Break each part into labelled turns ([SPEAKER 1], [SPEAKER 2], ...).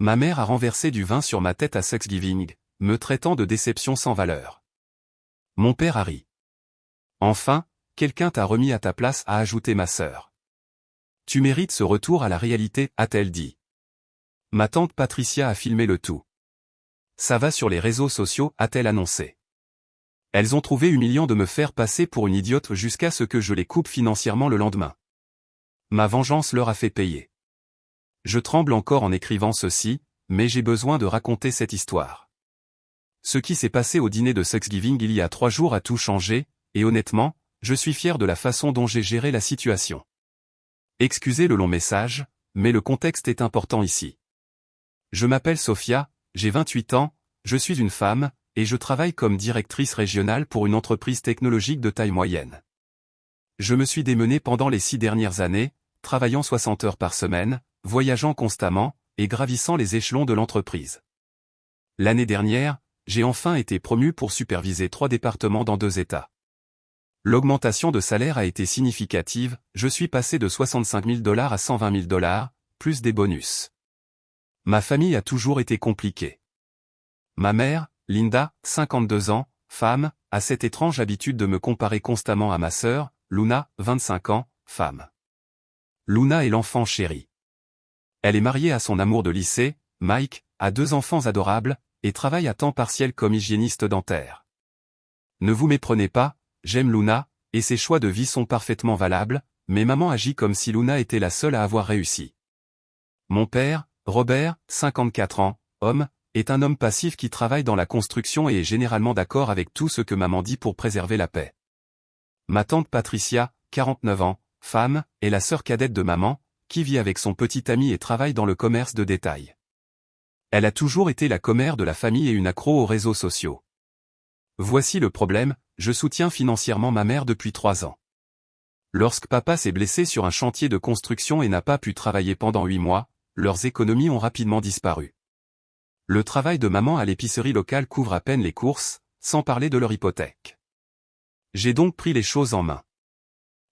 [SPEAKER 1] Ma mère a renversé du vin sur ma tête à Thanksgiving, me traitant de déception sans valeur. Mon père a ri. Enfin, quelqu'un t'a remis à ta place, a ajouté ma sœur. Tu mérites ce retour à la réalité, a-t-elle dit. Ma tante Patricia a filmé le tout. Ça va sur les réseaux sociaux, a-t-elle annoncé. Elles ont trouvé humiliant de me faire passer pour une idiote jusqu'à ce que je les coupe financièrement le lendemain. Ma vengeance leur a fait payer. Je tremble encore en écrivant ceci, mais j'ai besoin de raconter cette histoire. Ce qui s'est passé au dîner de Thanksgiving il y a 3 jours a tout changé, et honnêtement, je suis fier de la façon dont j'ai géré la situation. Excusez le long message, mais le contexte est important ici. Je m'appelle Sophia, j'ai 28 ans, je suis une femme, et je travaille comme directrice régionale pour une entreprise technologique de taille moyenne. Je me suis démené pendant les 6 dernières années, travaillant 60 heures par semaine, voyageant constamment, et gravissant les échelons de l'entreprise. L'année dernière, j'ai enfin été promu pour superviser 3 départements dans 2 États. L'augmentation de salaire a été significative, je suis passé de 65 000 $ à 120 000 $, plus des bonus. Ma famille a toujours été compliquée. Ma mère, Linda, 52 ans, femme, a cette étrange habitude de me comparer constamment à ma sœur, Luna, 25 ans, femme. Luna est l'enfant chéri. Elle est mariée à son amour de lycée, Mike, a 2 enfants adorables, et travaille à temps partiel comme hygiéniste dentaire. Ne vous méprenez pas, j'aime Luna, et ses choix de vie sont parfaitement valables, mais maman agit comme si Luna était la seule à avoir réussi. Mon père, Robert, 54 ans, homme, est un homme passif qui travaille dans la construction et est généralement d'accord avec tout ce que maman dit pour préserver la paix. Ma tante Patricia, 49 ans, femme, est la sœur cadette de maman, qui vit avec son petit ami et travaille dans le commerce de détail. Elle a toujours été la commère de la famille et une accro aux réseaux sociaux. Voici le problème, je soutiens financièrement ma mère depuis 3 ans. Lorsque papa s'est blessé sur un chantier de construction et n'a pas pu travailler pendant 8 mois, leurs économies ont rapidement disparu. Le travail de maman à l'épicerie locale couvre à peine les courses, sans parler de leur hypothèque. J'ai donc pris les choses en main.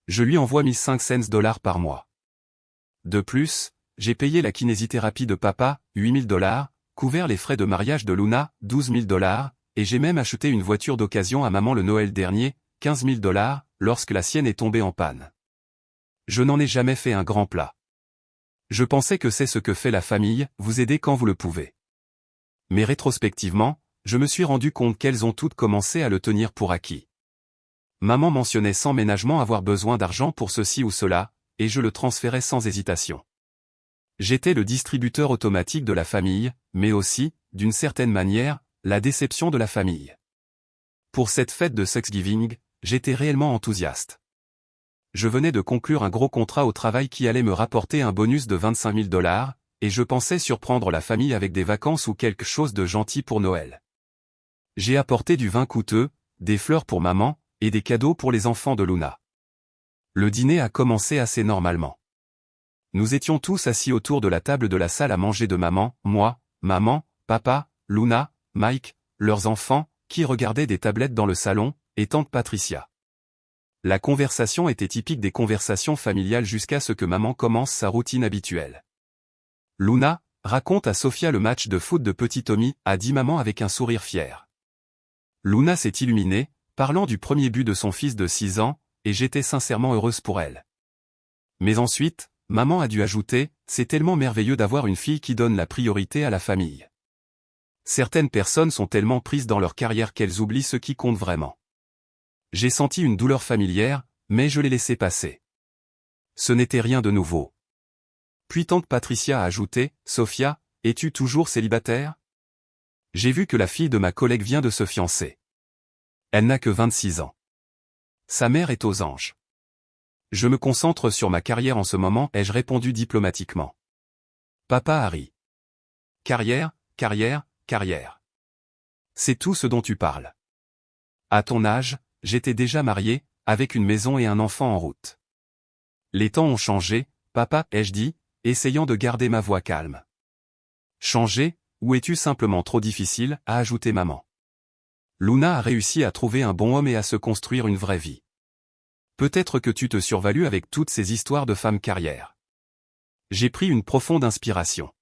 [SPEAKER 1] Je lui envoie 1500 $ par mois. De plus, j'ai payé la kinésithérapie de papa, 8 000 $, couvert les frais de mariage de Luna, 12 000 $, et j'ai même acheté une voiture d'occasion à maman le Noël dernier, 15 000 $, lorsque la sienne est tombée en panne. Je n'en ai jamais fait un grand plat. Je pensais que c'est ce que fait la famille, vous aider quand vous le pouvez. Mais rétrospectivement, je me suis rendu compte qu'elles ont toutes commencé à le tenir pour acquis. Maman mentionnait sans ménagement avoir besoin d'argent pour ceci ou cela, et je le transférais sans hésitation. J'étais le distributeur automatique de la famille, mais aussi, d'une certaine manière, la déception de la famille. Pour cette fête de Thanksgiving, j'étais réellement enthousiaste. Je venais de conclure un gros contrat au travail qui allait me rapporter un bonus de 25 000 $, et je pensais surprendre la famille avec des vacances ou quelque chose de gentil pour Noël. J'ai apporté du vin coûteux, des fleurs pour maman, et des cadeaux pour les enfants de Luna. Le dîner a commencé assez normalement. Nous étions tous assis autour de la table de la salle à manger de maman, moi, maman, papa, Luna, Mike, leurs enfants, qui regardaient des tablettes dans le salon, et tante Patricia. La conversation était typique des conversations familiales jusqu'à ce que maman commence sa routine habituelle. Luna, raconte à Sophia le match de foot de petit Tommy, a dit maman avec un sourire fier. Luna s'est illuminée, parlant du premier but de son fils de 6 ans, et j'étais sincèrement heureuse pour elle. Mais ensuite, maman a dû ajouter, c'est tellement merveilleux d'avoir une fille qui donne la priorité à la famille. Certaines personnes sont tellement prises dans leur carrière qu'elles oublient ce qui compte vraiment. J'ai senti une douleur familière, mais je l'ai laissé passer. Ce n'était rien de nouveau. Puis tante Patricia a ajouté, Sophia, es-tu toujours célibataire? J'ai vu que la fille de ma collègue vient de se fiancer. Elle n'a que 26 ans. Sa mère est aux anges. Je me concentre sur ma carrière en ce moment, ai-je répondu diplomatiquement. Papa a ri. Carrière, carrière, carrière. C'est tout ce dont tu parles. À ton âge, j'étais déjà marié, avec une maison et un enfant en route. Les temps ont changé, papa, ai-je dit, essayant de garder ma voix calme. Changé, ou es-tu simplement trop difficile, a ajouté maman. Luna a réussi à trouver un bon homme et à se construire une vraie vie. Peut-être que tu te survalues avec toutes ces histoires de femmes carrières. J'ai pris une profonde inspiration.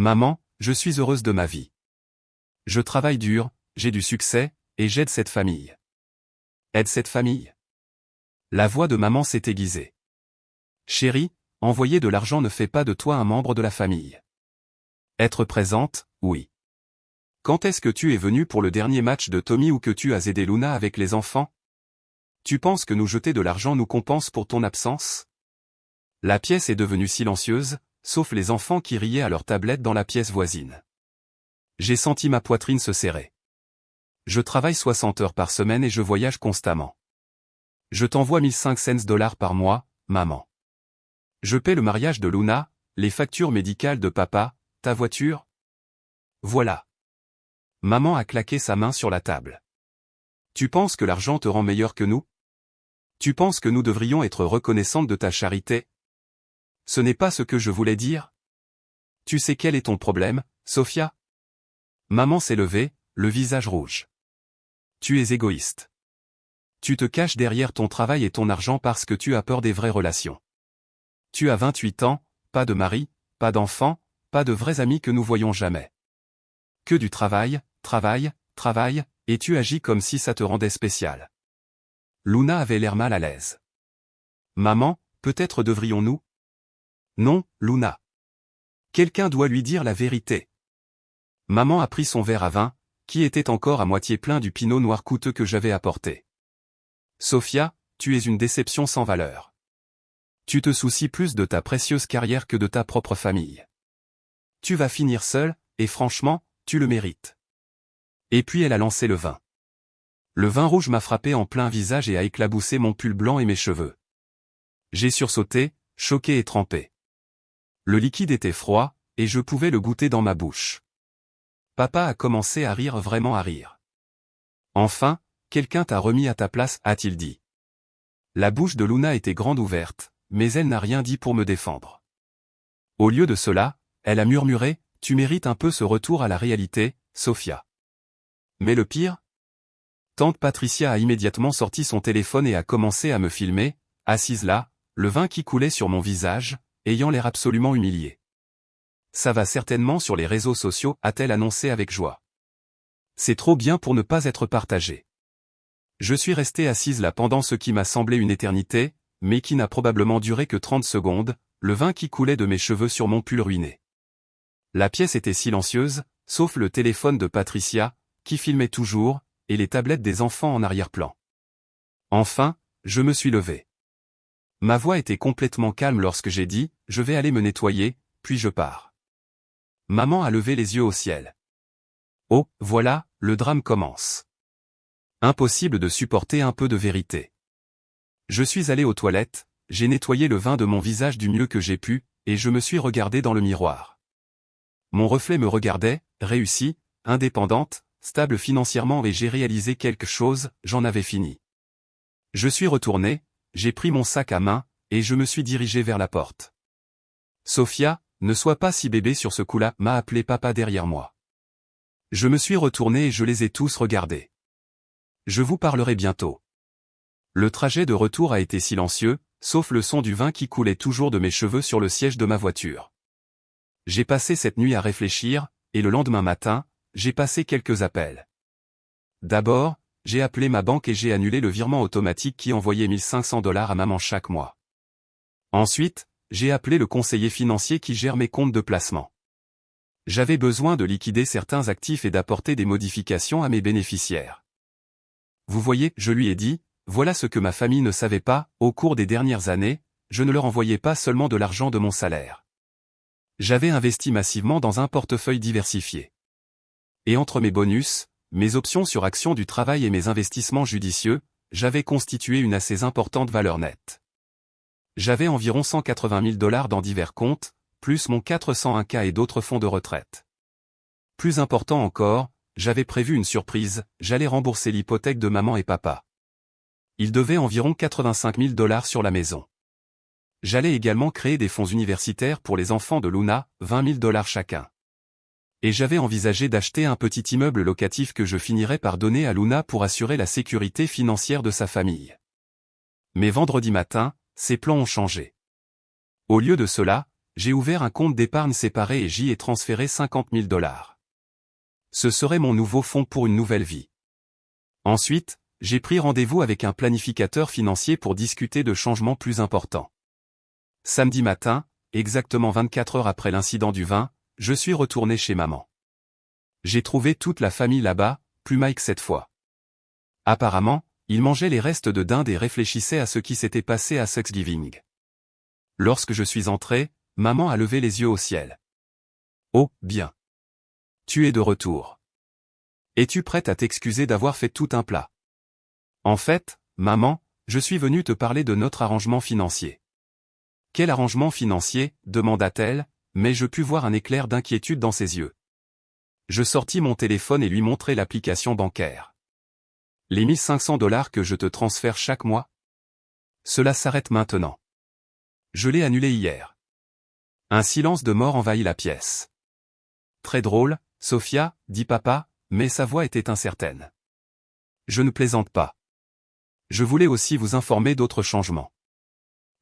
[SPEAKER 1] Maman, je suis heureuse de ma vie. Je travaille dur, j'ai du succès, et j'aide cette famille. Aide cette famille. La voix de maman s'est aiguisée. Chérie, envoyer de l'argent ne fait pas de toi un membre de la famille. Être présente, oui. Quand est-ce que tu es venu pour le dernier match de Tommy ou que tu as aidé Luna avec les enfants? Tu penses que nous jeter de l'argent nous compense pour ton absence? La pièce est devenue silencieuse, sauf les enfants qui riaient à leur tablette dans la pièce voisine. J'ai senti ma poitrine se serrer. Je travaille 60 heures par semaine et je voyage constamment. Je t'envoie 1500 dollars par mois, maman. Je paie le mariage de Luna, les factures médicales de papa, ta voiture. Voilà. Maman a claqué sa main sur la table. Tu penses que l'argent te rend meilleur que nous? Tu penses que nous devrions être reconnaissantes de ta charité? Ce n'est pas ce que je voulais dire. Tu sais quel est ton problème, Sophia? Maman s'est levée, le visage rouge. Tu es égoïste. Tu te caches derrière ton travail et ton argent parce que tu as peur des vraies relations. Tu as 28 ans, pas de mari, pas d'enfant, pas de vrais amis que nous voyons jamais. Que du travail, travail, travail, et tu agis comme si ça te rendait spécial. Luna avait l'air mal à l'aise. Maman, peut-être devrions-nous? Non, Luna. Quelqu'un doit lui dire la vérité. Maman a pris son verre à vin, qui était encore à moitié plein du pinot noir coûteux que j'avais apporté. Sophia, tu es une déception sans valeur. Tu te soucies plus de ta précieuse carrière que de ta propre famille. Tu vas finir seule, et franchement, tu le mérites. Et puis elle a lancé le vin. Le vin rouge m'a frappé en plein visage et a éclaboussé mon pull blanc et mes cheveux. J'ai sursauté, choqué et trempé. Le liquide était froid, et je pouvais le goûter dans ma bouche. Papa a commencé à rire, vraiment à rire. Enfin, quelqu'un t'a remis à ta place, a-t-il dit. La bouche de Luna était grande ouverte, mais elle n'a rien dit pour me défendre. Au lieu de cela, elle a murmuré, tu mérites un peu ce retour à la réalité, Sophia. Mais le pire? Tante Patricia a immédiatement sorti son téléphone et a commencé à me filmer, assise là, le vin qui coulait sur mon visage, ayant l'air absolument humilié. Ça va certainement sur les réseaux sociaux, a-t-elle annoncé avec joie. C'est trop bien pour ne pas être partagé. Je suis restée assise là pendant ce qui m'a semblé une éternité, mais qui n'a probablement duré que 30 secondes, le vin qui coulait de mes cheveux sur mon pull ruiné. La pièce était silencieuse, sauf le téléphone de Patricia, qui filmait toujours, et les tablettes des enfants en arrière-plan. Enfin, je me suis levé. Ma voix était complètement calme lorsque j'ai dit, je vais aller me nettoyer, puis je pars. Maman a levé les yeux au ciel. Oh, voilà, le drame commence. Impossible de supporter un peu de vérité. Je suis allé aux toilettes, j'ai nettoyé le vin de mon visage du mieux que j'ai pu, et je me suis regardé dans le miroir. Mon reflet me regardait, réussi, indépendante, stable financièrement et j'ai réalisé quelque chose, j'en avais fini. Je suis retourné, j'ai pris mon sac à main, et je me suis dirigé vers la porte. Sophia, ne sois pas si bébé sur ce coup-là, m'a appelé papa derrière moi. Je me suis retourné et je les ai tous regardés. Je vous parlerai bientôt. Le trajet de retour a été silencieux, sauf le son du vin qui coulait toujours de mes cheveux sur le siège de ma voiture. J'ai passé cette nuit à réfléchir, et le lendemain matin, j'ai passé quelques appels. D'abord, j'ai appelé ma banque et j'ai annulé le virement automatique qui envoyait 1500 dollars à maman chaque mois. Ensuite, j'ai appelé le conseiller financier qui gère mes comptes de placement. J'avais besoin de liquider certains actifs et d'apporter des modifications à mes bénéficiaires. Vous voyez, je lui ai dit, voilà ce que ma famille ne savait pas, au cours des dernières années, je ne leur envoyais pas seulement de l'argent de mon salaire. J'avais investi massivement dans un portefeuille diversifié. Et entre mes bonus, mes options sur actions du travail et mes investissements judicieux, j'avais constitué une assez importante valeur nette. J'avais environ 180 000 dollars dans divers comptes, plus mon 401k et d'autres fonds de retraite. Plus important encore, j'avais prévu une surprise, j'allais rembourser l'hypothèque de maman et papa. Ils devaient environ 85 000 dollars sur la maison. J'allais également créer des fonds universitaires pour les enfants de Luna, 20 000 dollars chacun. Et j'avais envisagé d'acheter un petit immeuble locatif que je finirais par donner à Luna pour assurer la sécurité financière de sa famille. Mais vendredi matin, ces plans ont changé. Au lieu de cela, J'ai ouvert un compte d'épargne séparé et j'y ai transféré 50 000 $. Ce serait mon nouveau fonds pour une nouvelle vie. Ensuite, j'ai pris rendez-vous avec un planificateur financier pour discuter de changements plus importants. Samedi matin, exactement 24 heures après l'incident du vin, je suis retourné chez maman. J'ai trouvé toute la famille là-bas, plus Mike cette fois. Apparemment, il mangeait les restes de dinde et réfléchissait à ce qui s'était passé à Thanksgiving. Lorsque je suis entré, maman a levé les yeux au ciel. « Oh, bien. Tu es de retour. Es-tu prête à t'excuser d'avoir fait tout un plat ? En fait, maman, je suis venue te parler de notre arrangement financier. » « Quel arrangement financier ?» demanda-t-elle, mais je pus voir un éclair d'inquiétude dans ses yeux. Je sortis mon téléphone et lui montrai l'application bancaire. « Les 1 500 $ que je te transfère chaque mois ? Cela s'arrête maintenant. Je l'ai annulé hier. » Un silence de mort envahit la pièce. « Très drôle, Sophia, dit papa, mais sa voix était incertaine. Je ne plaisante pas. Je voulais aussi vous informer d'autres changements.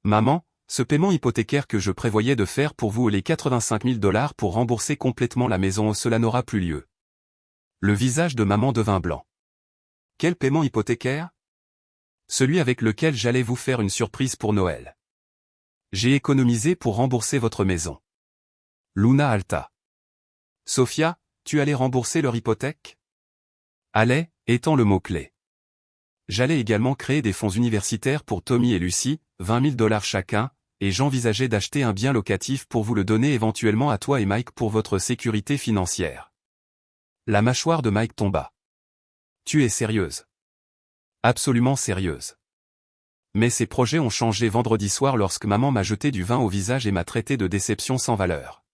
[SPEAKER 1] Maman, ce paiement hypothécaire que je prévoyais de faire pour vous et les 85 000 $ pour rembourser complètement la maison, cela n'aura plus lieu. » Le visage de maman devint blanc. « Quel paiement hypothécaire ? » Celui avec lequel j'allais vous faire une surprise pour Noël. J'ai économisé pour rembourser votre maison. Luna halta. « Sophia, tu allais rembourser leur hypothèque ? » Allais, étant le mot-clé. J'allais également créer des fonds universitaires pour Tommy et Lucie, 20 000 $ chacun, et j'envisageais d'acheter un bien locatif pour vous le donner éventuellement à toi et Mike pour votre sécurité financière. La mâchoire de Mike tomba. « Tu es sérieuse ? » Absolument sérieuse. Mais ces projets ont changé vendredi soir lorsque maman m'a jeté du vin au visage et m'a traité de déception sans valeur.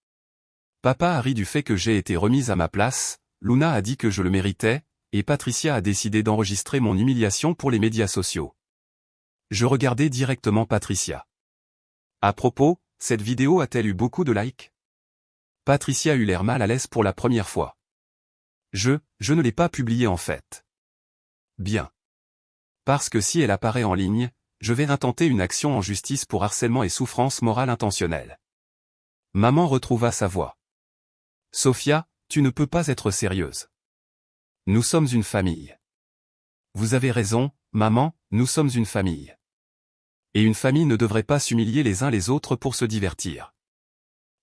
[SPEAKER 1] Papa a ri du fait que j'ai été remise à ma place, Luna a dit que je le méritais, et Patricia a décidé d'enregistrer mon humiliation pour les médias sociaux. Je regardais directement Patricia. À propos, cette vidéo a-t-elle eu beaucoup de likes ? Patricia eut l'air mal à l'aise pour la première fois. Je ne l'ai pas publiée en fait. Bien. Parce que si elle apparaît en ligne, je vais intenter une action en justice pour harcèlement et souffrance morale intentionnelle. Maman retrouva sa voix. Sophia, tu ne peux pas être sérieuse. Nous sommes une famille. Vous avez raison, maman, nous sommes une famille. Et une famille ne devrait pas s'humilier les uns les autres pour se divertir.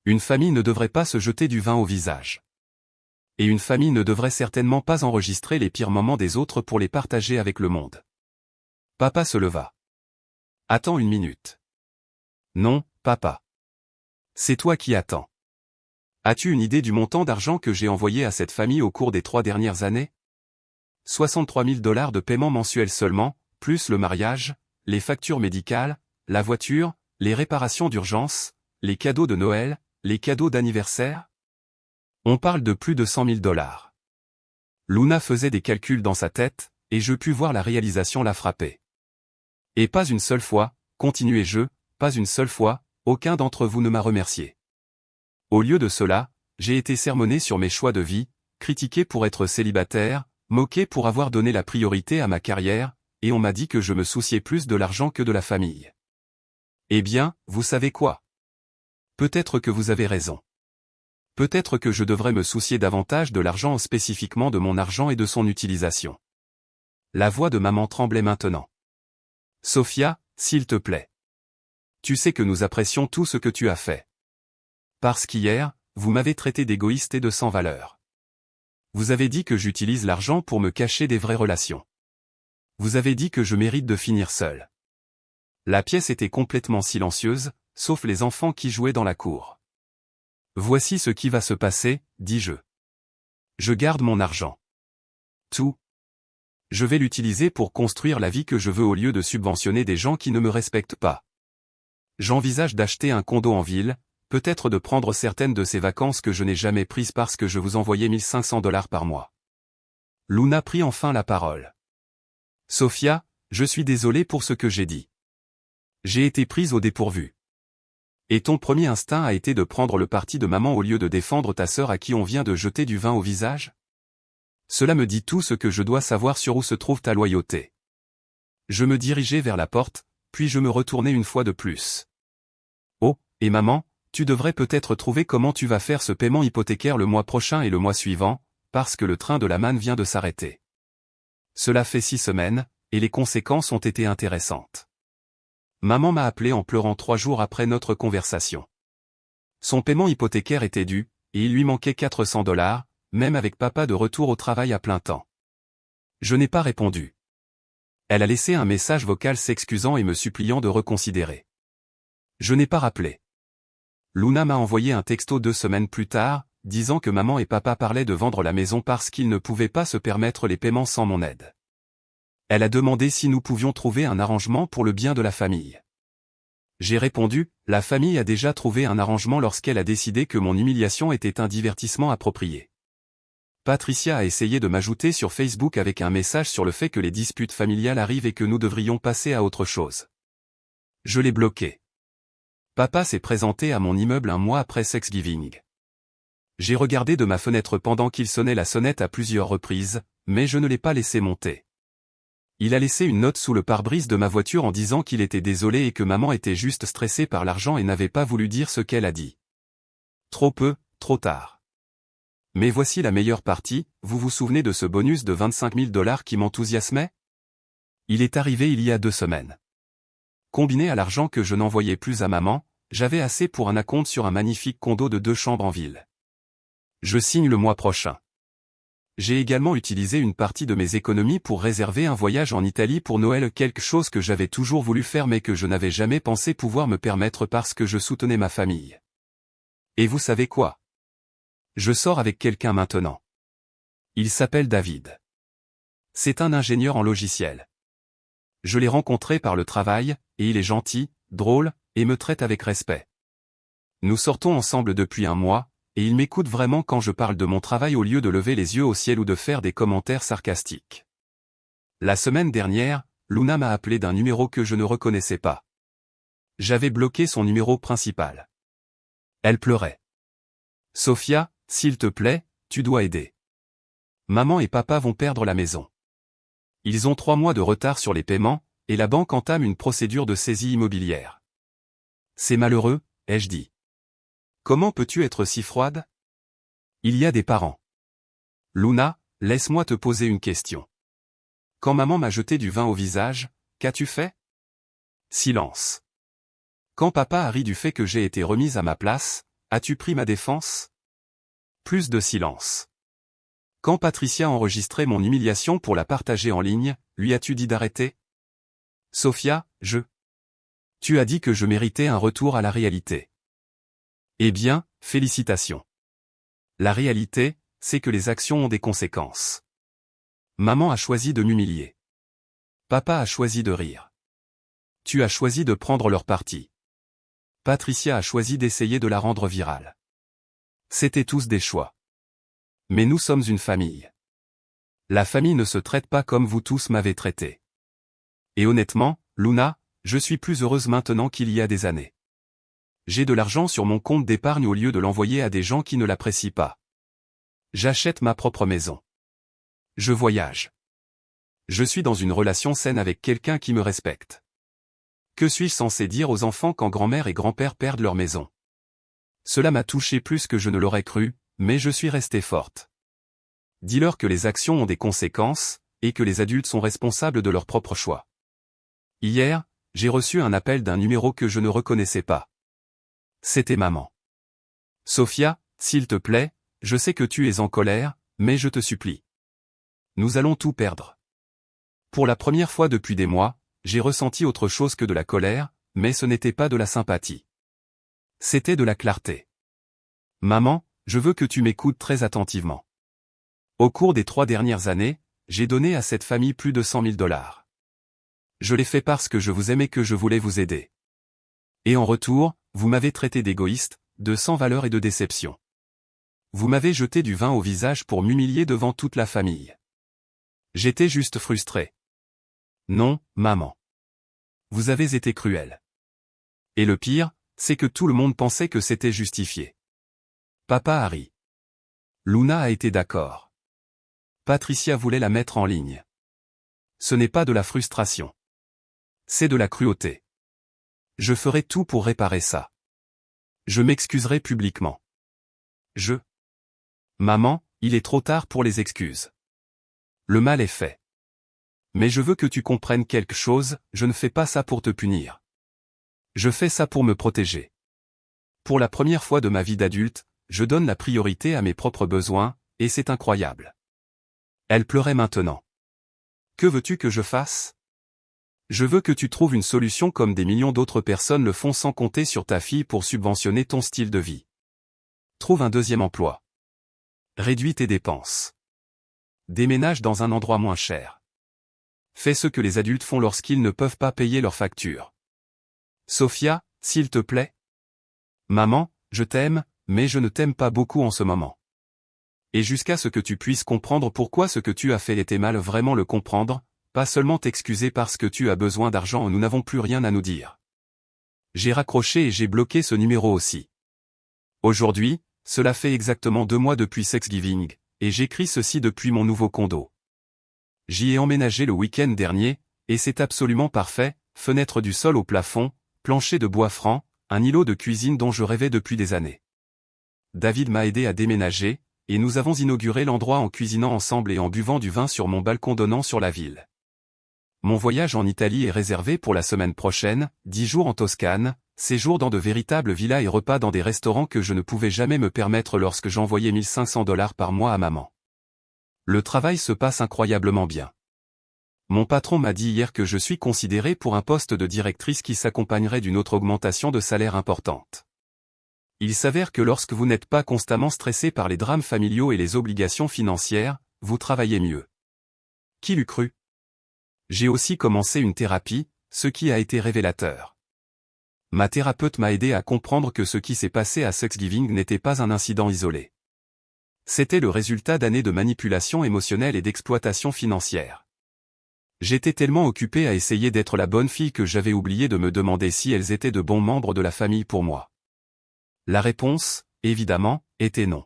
[SPEAKER 1] Une famille ne devrait pas se jeter du vin au visage. Et une famille ne devrait certainement pas enregistrer les pires moments des autres pour les partager avec le monde. Papa se leva. Attends une minute. Non, papa. C'est toi qui attends. As-tu une idée du montant d'argent que j'ai envoyé à cette famille au cours des 3 dernières années ? 63 000 $ de paiement mensuel seulement, plus le mariage, les factures médicales, la voiture, les réparations d'urgence, les cadeaux de Noël, les cadeaux d'anniversaire. On parle de plus de 100 000 $. Luna faisait des calculs dans sa tête, et je pus voir la réalisation la frapper. Et pas une seule fois, continuai-je, pas une seule fois, aucun d'entre vous ne m'a remercié. Au lieu de cela, j'ai été sermonné sur mes choix de vie, critiqué pour être célibataire, moqué pour avoir donné la priorité à ma carrière, et on m'a dit que je me souciais plus de l'argent que de la famille. Eh bien, vous savez quoi ? Peut-être que vous avez raison. Peut-être que je devrais me soucier davantage de l'argent, spécifiquement de mon argent et de son utilisation. La voix de maman tremblait maintenant. Sophia, s'il te plaît. Tu sais que nous apprécions tout ce que tu as fait. Parce qu'hier, vous m'avez traité d'égoïste et de sans valeur. Vous avez dit que j'utilise l'argent pour me cacher des vraies relations. Vous avez dit que je mérite de finir seul. La pièce était complètement silencieuse, sauf les enfants qui jouaient dans la cour. Voici ce qui va se passer, dis-je. Je garde mon argent. Tout. Je vais l'utiliser pour construire la vie que je veux au lieu de subventionner des gens qui ne me respectent pas. J'envisage d'acheter un condo en ville, peut-être de prendre certaines de ces vacances que je n'ai jamais prises parce que je vous envoyais 1 500 $ par mois. Luna prit enfin la parole. Sophia, je suis désolé pour ce que j'ai dit. J'ai été prise au dépourvu. Et ton premier instinct a été de prendre le parti de maman au lieu de défendre ta sœur à qui on vient de jeter du vin au visage ? Cela me dit tout ce que je dois savoir sur où se trouve ta loyauté. Je me dirigeai vers la porte, puis je me retournai une fois de plus. Oh, et maman, tu devrais peut-être trouver comment tu vas faire ce paiement hypothécaire le mois prochain et le mois suivant, parce que le train de la manne vient de s'arrêter. Cela fait 6 semaines, et les conséquences ont été intéressantes. Maman m'a appelé en pleurant 3 jours après notre conversation. Son paiement hypothécaire était dû, et il lui manquait $400, même avec papa de retour au travail à plein temps. Je n'ai pas répondu. Elle a laissé un message vocal s'excusant et me suppliant de reconsidérer. Je n'ai pas rappelé. Luna m'a envoyé un texto 2 semaines plus tard, disant que maman et papa parlaient de vendre la maison parce qu'ils ne pouvaient pas se permettre les paiements sans mon aide. Elle a demandé si nous pouvions trouver un arrangement pour le bien de la famille. J'ai répondu, la famille a déjà trouvé un arrangement lorsqu'elle a décidé que mon humiliation était un divertissement approprié. Patricia a essayé de m'ajouter sur Facebook avec un message sur le fait que les disputes familiales arrivent et que nous devrions passer à autre chose. Je l'ai bloqué. Papa s'est présenté à mon immeuble un mois après Thanksgiving. J'ai regardé de ma fenêtre pendant qu'il sonnait la sonnette à plusieurs reprises, mais je ne l'ai pas laissé monter. Il a laissé une note sous le pare-brise de ma voiture en disant qu'il était désolé et que maman était juste stressée par l'argent et n'avait pas voulu dire ce qu'elle a dit. Trop peu, trop tard. Mais voici la meilleure partie, vous vous souvenez de ce bonus de $25 000 qui m'enthousiasmait? Il est arrivé il y a 2 semaines. Combiné à l'argent que je n'envoyais plus à maman, j'avais assez pour un acompte sur un magnifique condo de 2 chambres en ville. Je signe le mois prochain. J'ai également utilisé une partie de mes économies pour réserver un voyage en Italie pour Noël, quelque chose que j'avais toujours voulu faire mais que je n'avais jamais pensé pouvoir me permettre parce que je soutenais ma famille. Et vous savez quoi? Je sors avec quelqu'un maintenant. Il s'appelle David. C'est un ingénieur en logiciel. Je l'ai rencontré par le travail, et il est gentil, drôle, et me traite avec respect. Nous sortons ensemble depuis un mois, et il m'écoute vraiment quand je parle de mon travail au lieu de lever les yeux au ciel ou de faire des commentaires sarcastiques. La semaine dernière, Luna m'a appelé d'un numéro que je ne reconnaissais pas. J'avais bloqué son numéro principal. Elle pleurait. Sophia, s'il te plaît, tu dois aider. Maman et papa vont perdre la maison. Ils ont 3 mois de retard sur les paiements, et la banque entame une procédure de saisie immobilière. C'est malheureux, ai-je dit. Comment peux-tu être si froide? Il y a des parents. Luna, laisse-moi te poser une question. Quand maman m'a jeté du vin au visage, qu'as-tu fait? Silence. Quand papa a ri du fait que j'ai été remise à ma place, as-tu pris ma défense? Plus de silence. Quand Patricia a enregistré mon humiliation pour la partager en ligne, lui as-tu dit d'arrêter? Sophia, Tu as dit que je méritais un retour à la réalité. Eh bien, félicitations. La réalité, c'est que les actions ont des conséquences. Maman a choisi de m'humilier. Papa a choisi de rire. Tu as choisi de prendre leur parti. Patricia a choisi d'essayer de la rendre virale. C'étaient tous des choix. Mais nous sommes une famille. La famille ne se traite pas comme vous tous m'avez traité. Et honnêtement, Luna, je suis plus heureuse maintenant qu'il y a des années. J'ai de l'argent sur mon compte d'épargne au lieu de l'envoyer à des gens qui ne l'apprécient pas. J'achète ma propre maison. Je voyage. Je suis dans une relation saine avec quelqu'un qui me respecte. Que suis-je censé dire aux enfants quand grand-mère et grand-père perdent leur maison? Cela m'a touché plus que je ne l'aurais cru, mais je suis restée forte. Dis-leur que les actions ont des conséquences, et que les adultes sont responsables de leurs propres choix. Hier, j'ai reçu un appel d'un numéro que je ne reconnaissais pas. C'était maman. Sophia, s'il te plaît, je sais que tu es en colère, mais je te supplie. Nous allons tout perdre. Pour la première fois depuis des mois, j'ai ressenti autre chose que de la colère, mais ce n'était pas de la sympathie. C'était de la clarté. Maman, je veux que tu m'écoutes très attentivement. Au cours des 3 dernières années, j'ai donné à cette famille plus de $100 000. Je l'ai fait parce que je vous aimais, que je voulais vous aider. Et en retour, vous m'avez traité d'égoïste, de sans valeur et de déception. Vous m'avez jeté du vin au visage pour m'humilier devant toute la famille. J'étais juste frustré. Non, maman. Vous avez été cruelle. Et le pire, c'est que tout le monde pensait que c'était justifié. Papa a ri. Luna a été d'accord. Patricia voulait la mettre en ligne. Ce n'est pas de la frustration. C'est de la cruauté. Je ferai tout pour réparer ça. Je m'excuserai publiquement. Maman, il est trop tard pour les excuses. Le mal est fait. Mais je veux que tu comprennes quelque chose, je ne fais pas ça pour te punir. Je fais ça pour me protéger. Pour la première fois de ma vie d'adulte, je donne la priorité à mes propres besoins, et c'est incroyable. Elle pleurait maintenant. Que veux-tu que je fasse? Je veux que tu trouves une solution comme des millions d'autres personnes le font sans compter sur ta fille pour subventionner ton style de vie. Trouve un deuxième emploi. Réduis tes dépenses. Déménage dans un endroit moins cher. Fais ce que les adultes font lorsqu'ils ne peuvent pas payer leurs factures. Sophia, s'il te plaît. Maman, je t'aime, mais je ne t'aime pas beaucoup en ce moment. Et jusqu'à ce que tu puisses comprendre pourquoi ce que tu as fait était mal, vraiment le comprendre, pas seulement t'excuser parce que tu as besoin d'argent, nous n'avons plus rien à nous dire. J'ai raccroché et j'ai bloqué ce numéro aussi. Aujourd'hui, cela fait exactement 2 mois depuis Thanksgiving, et j'écris ceci depuis mon nouveau condo. J'y ai emménagé le week-end dernier, et c'est absolument parfait, fenêtre du sol au plafond, plancher de bois franc, un îlot de cuisine dont je rêvais depuis des années. David m'a aidé à déménager, et nous avons inauguré l'endroit en cuisinant ensemble et en buvant du vin sur mon balcon donnant sur la ville. Mon voyage en Italie est réservé pour la semaine prochaine, 10 jours en Toscane, séjour dans de véritables villas et repas dans des restaurants que je ne pouvais jamais me permettre lorsque j'envoyais $1 500 par mois à maman. Le travail se passe incroyablement bien. Mon patron m'a dit hier que je suis considéré pour un poste de directrice qui s'accompagnerait d'une autre augmentation de salaire importante. Il s'avère que lorsque vous n'êtes pas constamment stressé par les drames familiaux et les obligations financières, vous travaillez mieux. Qui l'eût cru? J'ai aussi commencé une thérapie, ce qui a été révélateur. Ma thérapeute m'a aidé à comprendre que ce qui s'est passé à Thanksgiving n'était pas un incident isolé. C'était le résultat d'années de manipulation émotionnelle et d'exploitation financière. J'étais tellement occupé à essayer d'être la bonne fille que j'avais oublié de me demander si elles étaient de bons membres de la famille pour moi. La réponse, évidemment, était non.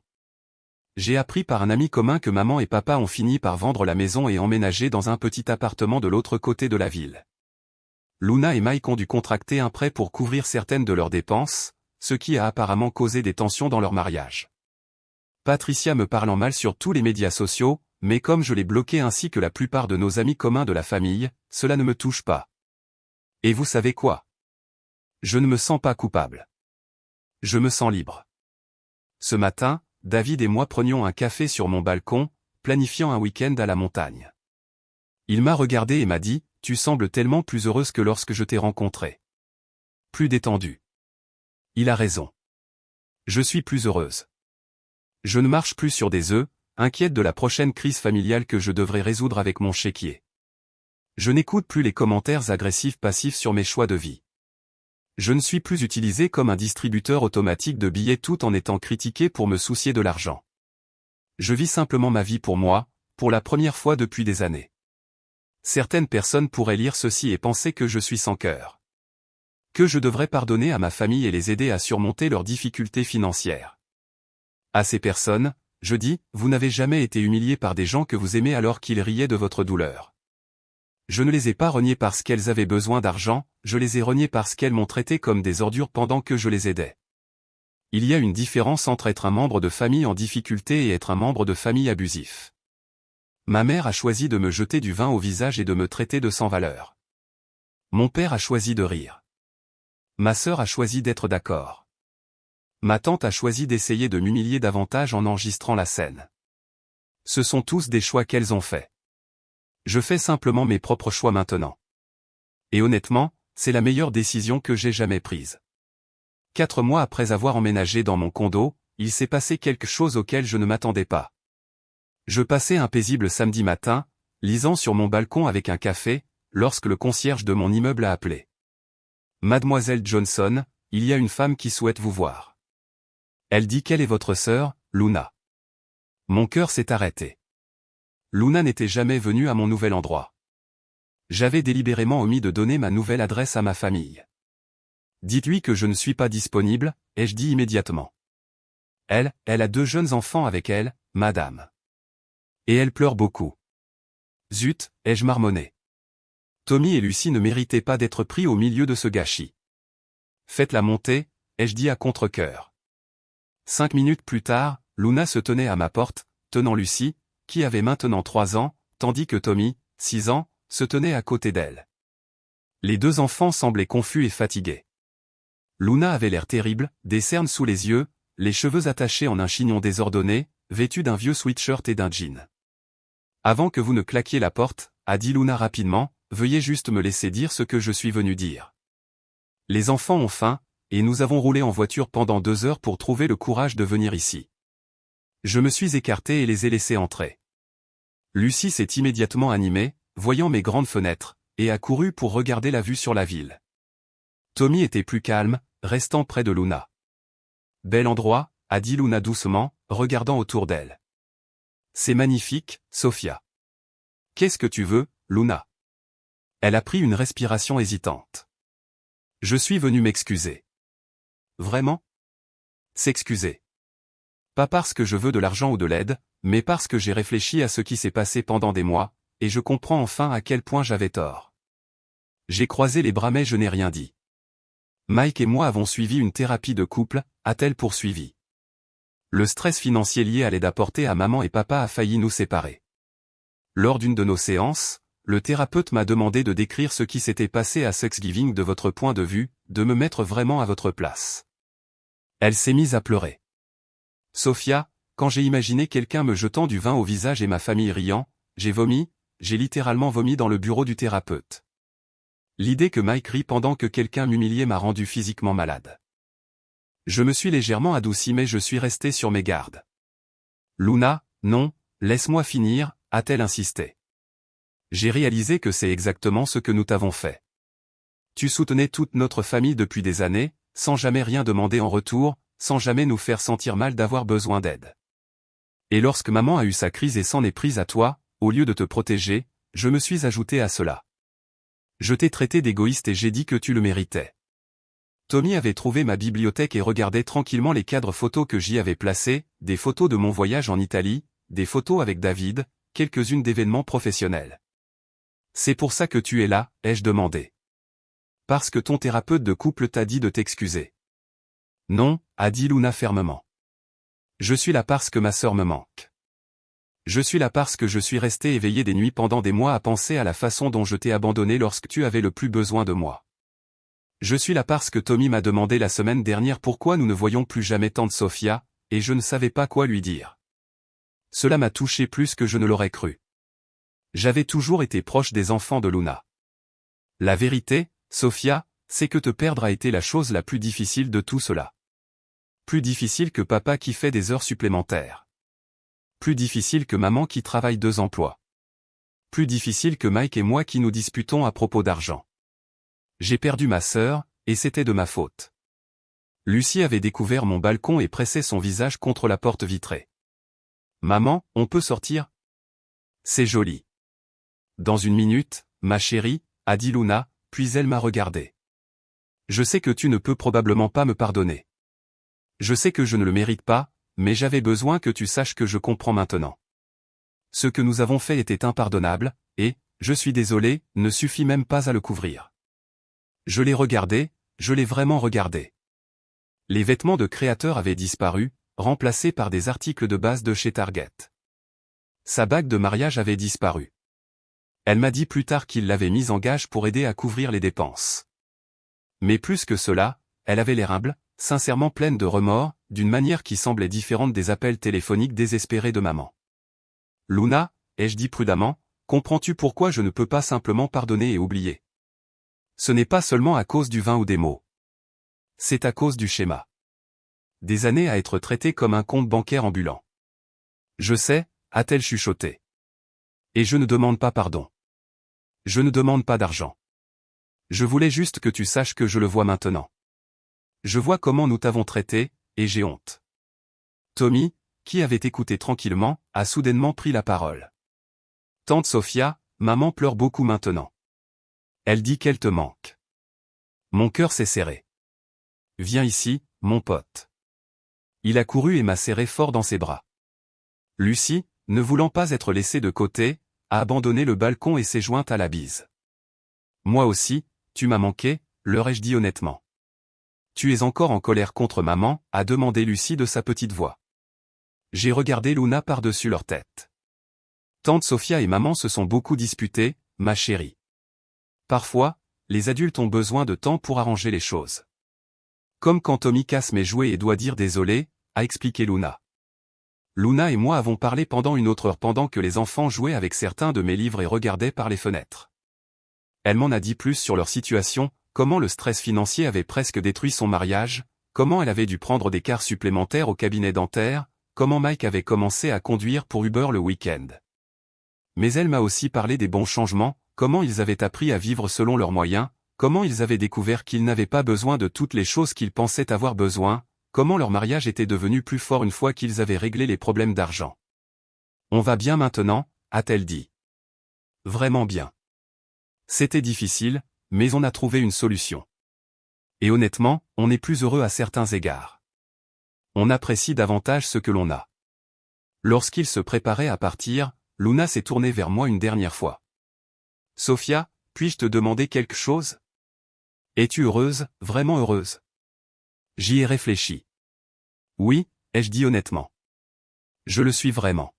[SPEAKER 1] J'ai appris par un ami commun que maman et papa ont fini par vendre la maison et emménager dans un petit appartement de l'autre côté de la ville. Luna et Mike ont dû contracter un prêt pour couvrir certaines de leurs dépenses, ce qui a apparemment causé des tensions dans leur mariage. Patricia me parle en mal sur tous les médias sociaux, mais comme je l'ai bloqué ainsi que la plupart de nos amis communs de la famille, cela ne me touche pas. Et vous savez quoi? Je ne me sens pas coupable. Je me sens libre. Ce matin, David et moi prenions un café sur mon balcon, planifiant un week-end à la montagne. Il m'a regardé et m'a dit, « Tu sembles tellement plus heureuse que lorsque je t'ai rencontrée. Plus détendue. » Il a raison. Je suis plus heureuse. Je ne marche plus sur des œufs, inquiète de la prochaine crise familiale que je devrais résoudre avec mon chéquier. Je n'écoute plus les commentaires agressifs passifs sur mes choix de vie. Je ne suis plus utilisé comme un distributeur automatique de billets tout en étant critiqué pour me soucier de l'argent. Je vis simplement ma vie pour moi, pour la première fois depuis des années. Certaines personnes pourraient lire ceci et penser que je suis sans cœur. Que je devrais pardonner à ma famille et les aider à surmonter leurs difficultés financières. À ces personnes, je dis, vous n'avez jamais été humilié par des gens que vous aimez alors qu'ils riaient de votre douleur. Je ne les ai pas reniés parce qu'elles avaient besoin d'argent, je les ai reniés parce qu'elles m'ont traité comme des ordures pendant que je les aidais. Il y a une différence entre être un membre de famille en difficulté et être un membre de famille abusif. Ma mère a choisi de me jeter du vin au visage et de me traiter de sans valeur. Mon père a choisi de rire. Ma sœur a choisi d'être d'accord. Ma tante a choisi d'essayer de m'humilier davantage en enregistrant la scène. Ce sont tous des choix qu'elles ont faits. Je fais simplement mes propres choix maintenant. Et honnêtement, c'est la meilleure décision que j'ai jamais prise. 4 mois après avoir emménagé dans mon condo, il s'est passé quelque chose auquel je ne m'attendais pas. Je passais un paisible samedi matin, lisant sur mon balcon avec un café, lorsque le concierge de mon immeuble a appelé. Mademoiselle Johnson, il y a une femme qui souhaite vous voir. Elle dit qu'elle est votre sœur, Luna. Mon cœur s'est arrêté. Luna n'était jamais venue à mon nouvel endroit. J'avais délibérément omis de donner ma nouvelle adresse à ma famille. Dites-lui que je ne suis pas disponible, ai-je dit immédiatement. Elle a 2 jeunes enfants avec elle, madame. Et elle pleure beaucoup. Zut, ai-je marmonné. Tommy et Lucie ne méritaient pas d'être pris au milieu de ce gâchis. Faites-la monter, ai-je dit à contre-cœur. 5 minutes plus tard, Luna se tenait à ma porte, tenant Lucie, qui avait maintenant 3 ans, tandis que Tommy, 6 ans, se tenait à côté d'elle. Les 2 enfants semblaient confus et fatigués. Luna avait l'air terrible, des cernes sous les yeux, les cheveux attachés en un chignon désordonné, vêtue d'un vieux sweatshirt et d'un jean. « Avant que vous ne claquiez la porte, a dit Luna rapidement, veuillez juste me laisser dire ce que je suis venu dire. Les enfants ont faim, et nous avons roulé en voiture pendant 2 heures pour trouver le courage de venir ici. Je me suis écarté et les ai laissés entrer. Lucie s'est immédiatement animée, voyant mes grandes fenêtres, et a couru pour regarder la vue sur la ville. Tommy était plus calme, restant près de Luna. « Bel endroit, a dit Luna doucement, regardant autour d'elle. « C'est magnifique, Sophia. »« Qu'est-ce que tu veux, Luna ?» Elle a pris une respiration hésitante. « Je suis venu m'excuser. »« Vraiment ?» ?»« S'excuser. Pas parce que je veux de l'argent ou de l'aide, mais parce que j'ai réfléchi à ce qui s'est passé pendant des mois, et je comprends enfin à quel point j'avais tort. J'ai croisé les bras mais je n'ai rien dit. Mike et moi avons suivi une thérapie de couple, a-t-elle poursuivi. Le stress financier lié à l'aide apportée à maman et papa a failli nous séparer. Lors d'une de nos séances, le thérapeute m'a demandé de décrire ce qui s'était passé à Thanksgiving de votre point de vue, de me mettre vraiment à votre place. Elle s'est mise à pleurer. Sophia, quand j'ai imaginé quelqu'un me jetant du vin au visage et ma famille riant, j'ai littéralement vomi dans le bureau du thérapeute. L'idée que Mike rit pendant que quelqu'un m'humiliait m'a rendu physiquement malade. Je me suis légèrement adouci mais je suis resté sur mes gardes. Luna, non, laisse-moi finir, a-t-elle insisté. J'ai réalisé que c'est exactement ce que nous t'avons fait. Tu soutenais toute notre famille depuis des années, sans jamais rien demander en retour, sans jamais nous faire sentir mal d'avoir besoin d'aide. Et lorsque maman a eu sa crise et s'en est prise à toi, au lieu de te protéger, je me suis ajouté à cela. Je t'ai traité d'égoïste et j'ai dit que tu le méritais. Tommy avait trouvé ma bibliothèque et regardait tranquillement les cadres photos que j'y avais placés, des photos de mon voyage en Italie, des photos avec David, quelques-unes d'événements professionnels. C'est pour ça que tu es là, ai-je demandé. Parce que ton thérapeute de couple t'a dit de t'excuser. Non, a dit Luna fermement. Je suis là parce que ma sœur me manque. Je suis là parce que je suis resté éveillé des nuits pendant des mois à penser à la façon dont je t'ai abandonné lorsque tu avais le plus besoin de moi. Je suis là parce que Tommy m'a demandé la semaine dernière pourquoi nous ne voyons plus jamais tante Sophia, et je ne savais pas quoi lui dire. Cela m'a touché plus que je ne l'aurais cru. J'avais toujours été proche des enfants de Luna. La vérité, Sophia, c'est que te perdre a été la chose la plus difficile de tout cela. Plus difficile que papa qui fait des heures supplémentaires. Plus difficile que maman qui travaille 2 emplois. Plus difficile que Mike et moi qui nous disputons à propos d'argent. J'ai perdu ma sœur, et c'était de ma faute. Lucie avait découvert mon balcon et pressait son visage contre la porte vitrée. Maman, on peut sortir? C'est joli. Dans 1 minute, ma chérie, a dit Luna, puis elle m'a regardé. Je sais que tu ne peux probablement pas me pardonner. Je sais que je ne le mérite pas, mais j'avais besoin que tu saches que je comprends maintenant. Ce que nous avons fait était impardonnable, et, je suis désolé, ne suffit même pas à le couvrir. Je l'ai regardé, je l'ai vraiment regardé. Les vêtements de créateur avaient disparu, remplacés par des articles de base de chez Target. Sa bague de mariage avait disparu. Elle m'a dit plus tard qu'il l'avait mise en gage pour aider à couvrir les dépenses. Mais plus que cela, elle avait l'air humble, sincèrement pleine de remords, d'une manière qui semblait différente des appels téléphoniques désespérés de maman. Luna, ai-je dit prudemment, comprends-tu pourquoi je ne peux pas simplement pardonner et oublier? Ce n'est pas seulement à cause du vin ou des mots. C'est à cause du schéma. Des années à être traité comme un compte bancaire ambulant. Je sais, a-t-elle chuchoté. Et je ne demande pas pardon. Je ne demande pas d'argent. Je voulais juste que tu saches que je le vois maintenant. Je vois comment nous t'avons traité, et j'ai honte. Tommy, qui avait écouté tranquillement, a soudainement pris la parole. Tante Sophia, maman pleure beaucoup maintenant. Elle dit qu'elle te manque. Mon cœur s'est serré. Viens ici, mon pote. Il a couru et m'a serré fort dans ses bras. Lucie, ne voulant pas être laissée de côté, a abandonné le balcon et s'est jointe à la bise. Moi aussi, tu m'as manqué, leur ai-je dit honnêtement. Tu es encore en colère contre maman, a demandé Lucie de sa petite voix. J'ai regardé Luna par-dessus leur tête. Tante Sophia et maman se sont beaucoup disputées, ma chérie. Parfois, les adultes ont besoin de temps pour arranger les choses. Comme quand Tommy casse mes jouets et doit dire désolé, a expliqué Luna. Luna et moi avons parlé pendant une autre heure pendant que les enfants jouaient avec certains de mes livres et regardaient par les fenêtres. Elle m'en a dit plus sur leur situation, comment le stress financier avait presque détruit son mariage, comment elle avait dû prendre des quarts supplémentaires au cabinet dentaire, comment Mike avait commencé à conduire pour Uber le week-end. Mais elle m'a aussi parlé des bons changements, comment ils avaient appris à vivre selon leurs moyens, comment ils avaient découvert qu'ils n'avaient pas besoin de toutes les choses qu'ils pensaient avoir besoin, comment leur mariage était devenu plus fort une fois qu'ils avaient réglé les problèmes d'argent. On va bien maintenant, a-t-elle dit. Vraiment bien. C'était difficile, mais on a trouvé une solution. Et honnêtement, on est plus heureux à certains égards. On apprécie davantage ce que l'on a. Lorsqu'il se préparait à partir, Luna s'est tournée vers moi une dernière fois. Sophia, puis-je te demander quelque chose? Es-tu heureuse, vraiment heureuse? J'y ai réfléchi. Oui, ai-je dit honnêtement. Je le suis vraiment.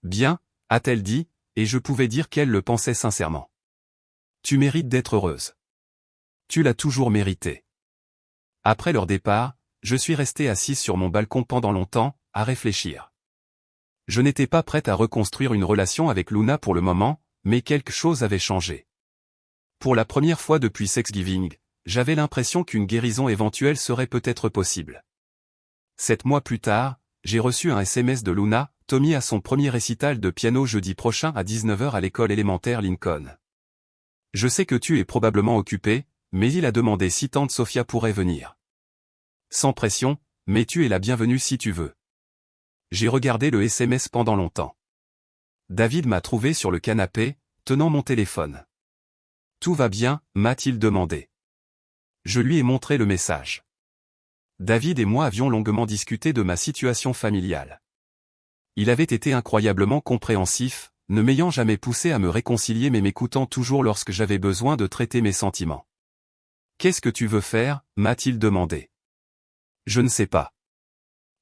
[SPEAKER 1] Bien, a-t-elle dit, et je pouvais dire qu'elle le pensait sincèrement. Tu mérites d'être heureuse. Tu l'as toujours mérité. Après leur départ, je suis restée assise sur mon balcon pendant longtemps, à réfléchir. Je n'étais pas prête à reconstruire une relation avec Luna pour le moment, mais quelque chose avait changé. Pour la première fois depuis Thanksgiving, j'avais l'impression qu'une guérison éventuelle serait peut-être possible. 7 mois plus tard, j'ai reçu un SMS de Luna, Tommy a son premier récital de piano jeudi prochain à 19 h à l'école élémentaire Lincoln. Je sais que tu es probablement occupé, mais il a demandé si tante Sophia pourrait venir. Sans pression, mais tu es la bienvenue si tu veux. J'ai regardé le SMS pendant longtemps. David m'a trouvé sur le canapé, tenant mon téléphone. Tout va bien, m'a-t-il demandé. Je lui ai montré le message. David et moi avions longuement discuté de ma situation familiale. Il avait été incroyablement compréhensif, ne m'ayant jamais poussé à me réconcilier mais m'écoutant toujours lorsque j'avais besoin de traiter mes sentiments. Qu'est-ce que tu veux faire, m'a-t-il demandé. Je ne sais pas.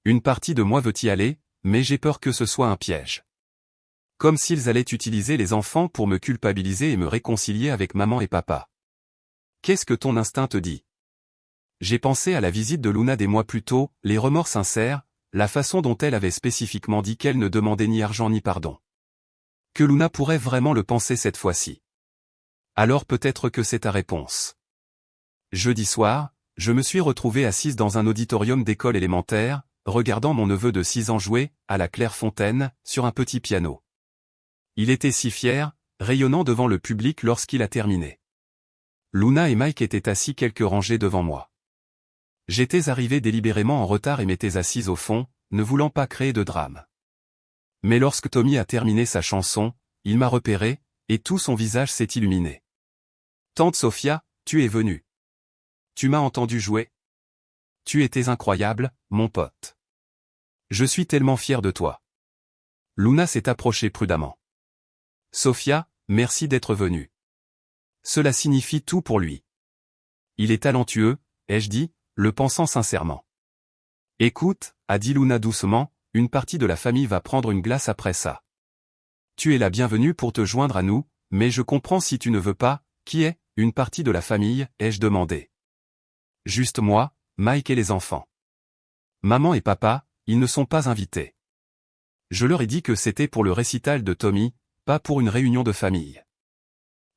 [SPEAKER 1] Une partie de moi veut y aller, mais j'ai peur que ce soit un piège. Comme s'ils allaient utiliser les enfants pour me culpabiliser et me réconcilier avec maman et papa. Qu'est-ce que ton instinct te dit? J'ai pensé à la visite de Luna des mois plus tôt, les remords sincères, la façon dont elle avait spécifiquement dit qu'elle ne demandait ni argent ni pardon. Que Luna pourrait vraiment le penser cette fois-ci. Alors peut-être que c'est ta réponse. Jeudi soir, je me suis retrouvée assise dans un auditorium d'école élémentaire, regardant mon neveu de 6 ans jouer, à la Clairefontaine, sur un petit piano. Il était si fier, rayonnant devant le public lorsqu'il a terminé. Luna et Mike étaient assis quelques rangées devant moi. J'étais arrivé délibérément en retard et m'étais assise au fond, ne voulant pas créer de drame. Mais lorsque Tommy a terminé sa chanson, il m'a repéré, et tout son visage s'est illuminé. Tante Sophia, tu es venue. Tu m'as entendu jouer? Tu étais incroyable, mon pote. Je suis tellement fier de toi. Luna s'est approchée prudemment. Sophia, merci d'être venue. Cela signifie tout pour lui. Il est talentueux, ai-je dit, le pensant sincèrement. Écoute, a dit Luna doucement, une partie de la famille va prendre une glace après ça. Tu es la bienvenue pour te joindre à nous, mais je comprends si tu ne veux pas, qui est, une partie de la famille, ai-je demandé. Juste moi, Mike et les enfants. Maman et papa, ils ne sont pas invités. Je leur ai dit que c'était pour le récital de Tommy, pas pour une réunion de famille.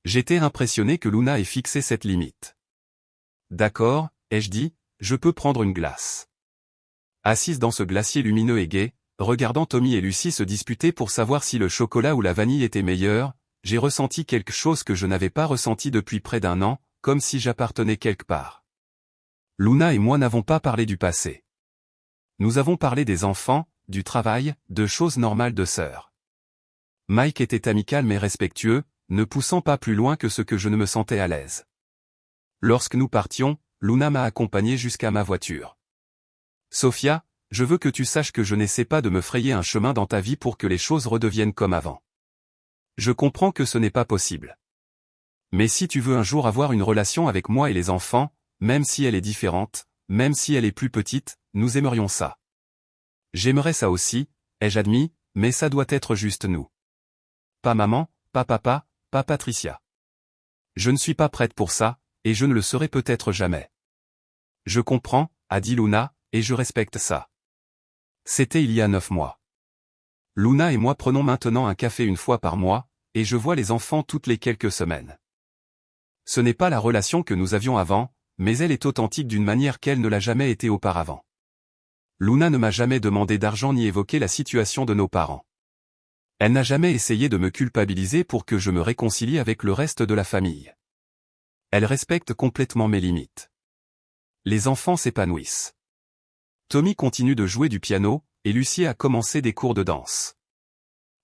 [SPEAKER 1] J'étais impressionné que Luna ait fixé cette limite. D'accord, ai-je dit, je peux prendre une glace. Assise dans ce glacier lumineux et gai, regardant Tommy et Lucie se disputer pour savoir si le chocolat ou la vanille était meilleur, j'ai ressenti quelque chose que je n'avais pas ressenti depuis près d'1 an, comme si j'appartenais quelque part. Luna et moi n'avons pas parlé du passé. Nous avons parlé des enfants, du travail, de choses normales de sœurs. Mike était amical mais respectueux, ne poussant pas plus loin que ce que je ne me sentais à l'aise. Lorsque nous partions, Luna m'a accompagné jusqu'à ma voiture. Sophia, je veux que tu saches que je n'essaie pas de me frayer un chemin dans ta vie pour que les choses redeviennent comme avant. Je comprends que ce n'est pas possible. Mais si tu veux un jour avoir une relation avec moi et les enfants, même si elle est différente, même si elle est plus petite, nous aimerions ça. J'aimerais ça aussi, ai-je admis, mais ça doit être juste nous. Pas maman, pas papa, pas Patricia. Je ne suis pas prête pour ça, et je ne le serai peut-être jamais. Je comprends, a dit Luna, et je respecte ça. C'était il y a 9 mois. Luna et moi prenons maintenant un café une fois par mois, et je vois les enfants toutes les quelques semaines. Ce n'est pas la relation que nous avions avant, mais elle est authentique d'une manière qu'elle ne l'a jamais été auparavant. Luna ne m'a jamais demandé d'argent ni évoqué la situation de nos parents. Elle n'a jamais essayé de me culpabiliser pour que je me réconcilie avec le reste de la famille. Elle respecte complètement mes limites. Les enfants s'épanouissent. Tommy continue de jouer du piano, et Lucie a commencé des cours de danse.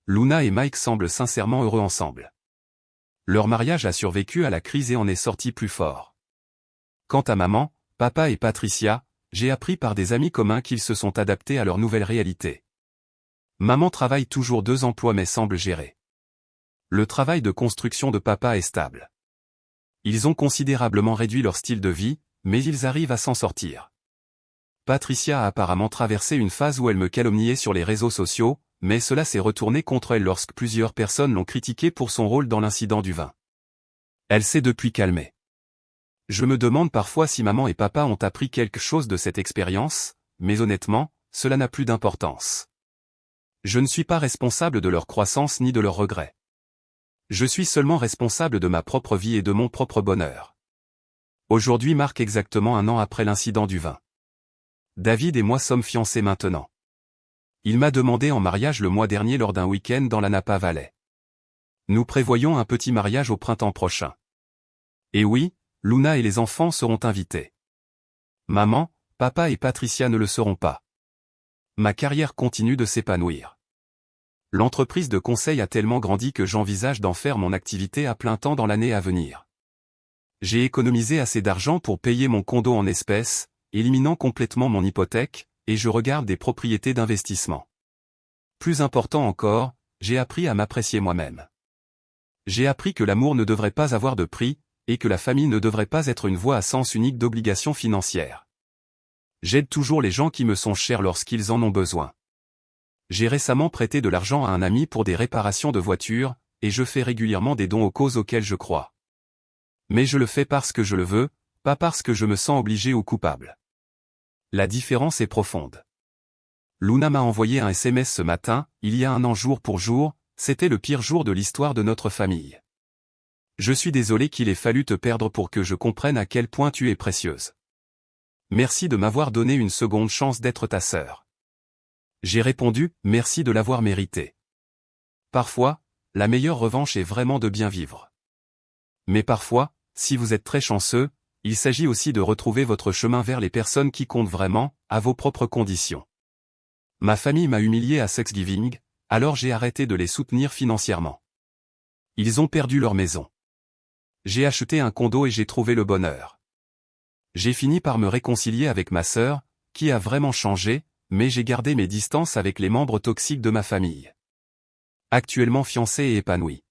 [SPEAKER 1] Luna et Mike semblent sincèrement heureux ensemble. Leur mariage a survécu à la crise et en est sorti plus fort. Quant à maman, papa et Patricia, j'ai appris par des amis communs qu'ils se sont adaptés à leur nouvelle réalité. Maman travaille toujours 2 emplois mais semble gérer. Le travail de construction de papa est stable. Ils ont considérablement réduit leur style de vie, mais ils arrivent à s'en sortir. Patricia a apparemment traversé une phase où elle me calomniait sur les réseaux sociaux, mais cela s'est retourné contre elle lorsque plusieurs personnes l'ont critiquée pour son rôle dans l'incident du vin. Elle s'est depuis calmée. Je me demande parfois si maman et papa ont appris quelque chose de cette expérience, mais honnêtement, cela n'a plus d'importance. Je ne suis pas responsable de leur croissance ni de leurs regrets. Je suis seulement responsable de ma propre vie et de mon propre bonheur. Aujourd'hui marque exactement 1 an après l'incident du vin. David et moi sommes fiancés maintenant. Il m'a demandé en mariage le mois dernier lors d'un week-end dans la Napa Valley. Nous prévoyons un petit mariage au printemps prochain. Et oui, Luna et les enfants seront invités. Maman, papa et Patricia ne le seront pas. Ma carrière continue de s'épanouir. L'entreprise de conseil a tellement grandi que j'envisage d'en faire mon activité à plein temps dans l'année à venir. J'ai économisé assez d'argent pour payer mon condo en espèces, éliminant complètement mon hypothèque, et je regarde des propriétés d'investissement. Plus important encore, j'ai appris à m'apprécier moi-même. J'ai appris que l'amour ne devrait pas avoir de prix, et que la famille ne devrait pas être une voie à sens unique d'obligations financières. J'aide toujours les gens qui me sont chers lorsqu'ils en ont besoin. J'ai récemment prêté de l'argent à un ami pour des réparations de voitures, et je fais régulièrement des dons aux causes auxquelles je crois. Mais je le fais parce que je le veux, pas parce que je me sens obligé ou coupable. La différence est profonde. Luna m'a envoyé un SMS ce matin, il y a 1 an jour pour jour, c'était le pire jour de l'histoire de notre famille. Je suis désolé qu'il ait fallu te perdre pour que je comprenne à quel point tu es précieuse. Merci de m'avoir donné une seconde chance d'être ta sœur. J'ai répondu, merci de l'avoir mérité. Parfois, la meilleure revanche est vraiment de bien vivre. Mais parfois, si vous êtes très chanceux, il s'agit aussi de retrouver votre chemin vers les personnes qui comptent vraiment, à vos propres conditions. Ma famille m'a humilié à Thanksgiving, alors j'ai arrêté de les soutenir financièrement. Ils ont perdu leur maison. J'ai acheté un condo et j'ai trouvé le bonheur. J'ai fini par me réconcilier avec ma sœur, qui a vraiment changé, mais j'ai gardé mes distances avec les membres toxiques de ma famille. Actuellement fiancé et épanoui.